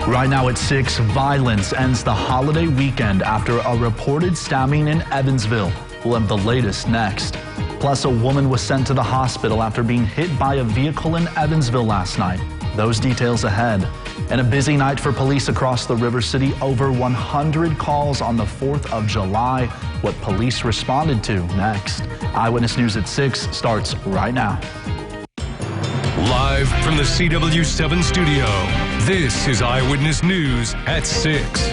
Right now at 6, violence ends the holiday weekend after a reported stabbing in Evansville. We'll have the latest next. Plus, a woman was sent to the hospital after being hit by a vehicle in Evansville last night. Those details ahead. And a busy night for police across the River City. Over 100 calls on the 4th of July. What police responded to next. Eyewitness News at 6 starts right now. Live from the CW7 studio, this is Eyewitness News at 6.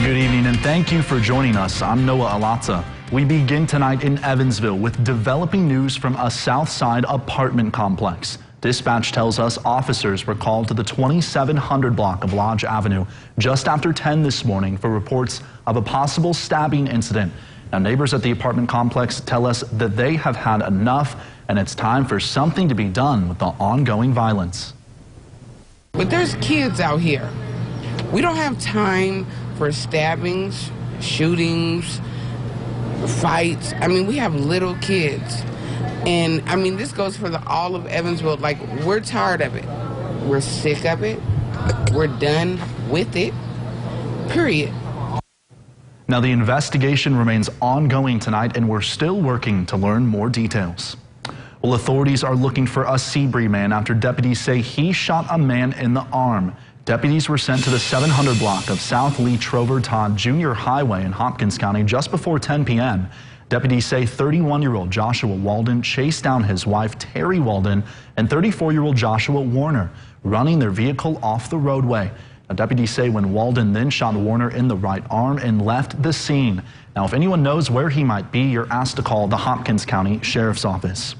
Good evening and thank you for joining us. I'm Noah Alata. We begin tonight in Evansville with developing news from a South Side apartment complex. Dispatch tells us officers were called to the 2700 block of Lodge Avenue just after 10 this morning for reports of a possible stabbing incident. Now, neighbors at the apartment complex tell us that they have had enough and it's time for something to be done with the ongoing violence. But there's kids out here. We don't have time for stabbings, shootings, fights. I mean, we have little kids. And I mean, this goes for all of Evansville. Like, we're tired of it. We're sick of it. We're done with it. Period. Now, the investigation remains ongoing tonight, and we're still working to learn more details. Well, authorities are looking for a Seabury man after deputies say he shot a man in the arm. Deputies were sent to the 700 block of South Lee Trover Todd Jr. Highway in Hopkins County just before 10 p.m. Deputies say 31-year-old Joshua Walden chased down his wife, Terry Walden, and 34-year-old Joshua Warner, running their vehicle off the roadway. Now, deputies say when Walden then shot Warner in the right arm and left the scene. Now, if anyone knows where he might be, you're asked to call the Hopkins County Sheriff's Office.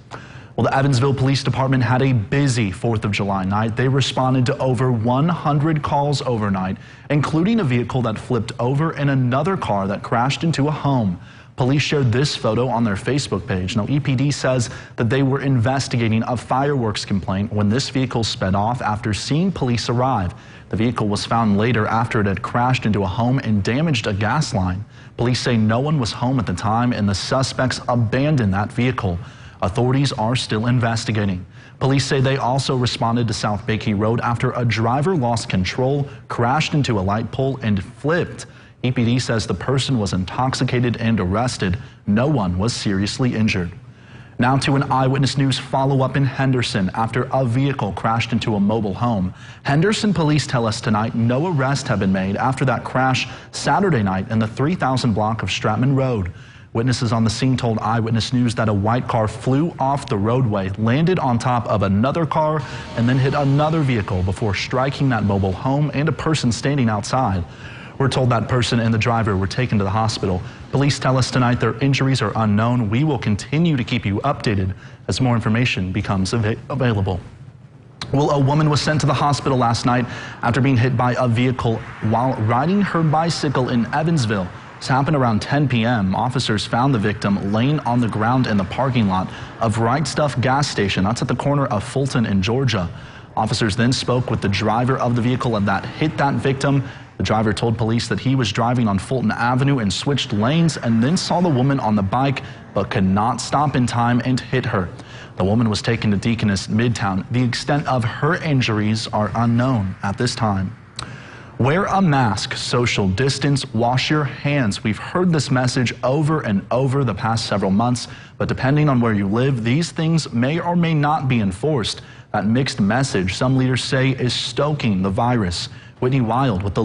Well, the Evansville Police Department had a busy 4th of July night. They responded to over 100 calls overnight, including a vehicle that flipped over and another car that crashed into a home. Police shared this photo on their Facebook page. Now, EPD says that they were investigating a fireworks complaint when this vehicle sped off after seeing police arrive. The vehicle was found later after it had crashed into a home and damaged a gas line. Police say no one was home at the time and the suspects abandoned that vehicle. Authorities are still investigating. Police say they also responded to South Bakey Road after a driver lost control, crashed into a light pole, and flipped. EPD says the person was intoxicated and arrested. No one was seriously injured. Now to an Eyewitness News follow-up in Henderson after a vehicle crashed into a mobile home. Henderson police tell us tonight no arrests have been made after that crash Saturday night in the 3000 block of Stratman Road. Witnesses on the scene told Eyewitness News that a white car flew off the roadway, landed on top of another car, and then hit another vehicle before striking that mobile home and a person standing outside. We're told that person and the driver were taken to the hospital. Police tell us tonight their injuries are unknown. We will continue to keep you updated as more information becomes available. Well, a woman was sent to the hospital last night after being hit by a vehicle while riding her bicycle in Evansville. This happened around 10 p.m. Officers found the victim laying on the ground in the parking lot of Right Stuff gas station. That's at the corner of Fulton and Georgia. Officers then spoke with the driver of the vehicle that hit that victim. The driver told police that he was driving on Fulton Avenue and switched lanes and then saw the woman on the bike but could not stop in time and hit her. The woman was taken to Deaconess Midtown. The extent of her injuries are unknown at this time. Wear a mask, social distance, wash your hands. We've heard this message over and over the past several months, but depending on where you live, these things may or may not be enforced. That mixed message, some leaders say, is stoking the virus. Whitney Wild with the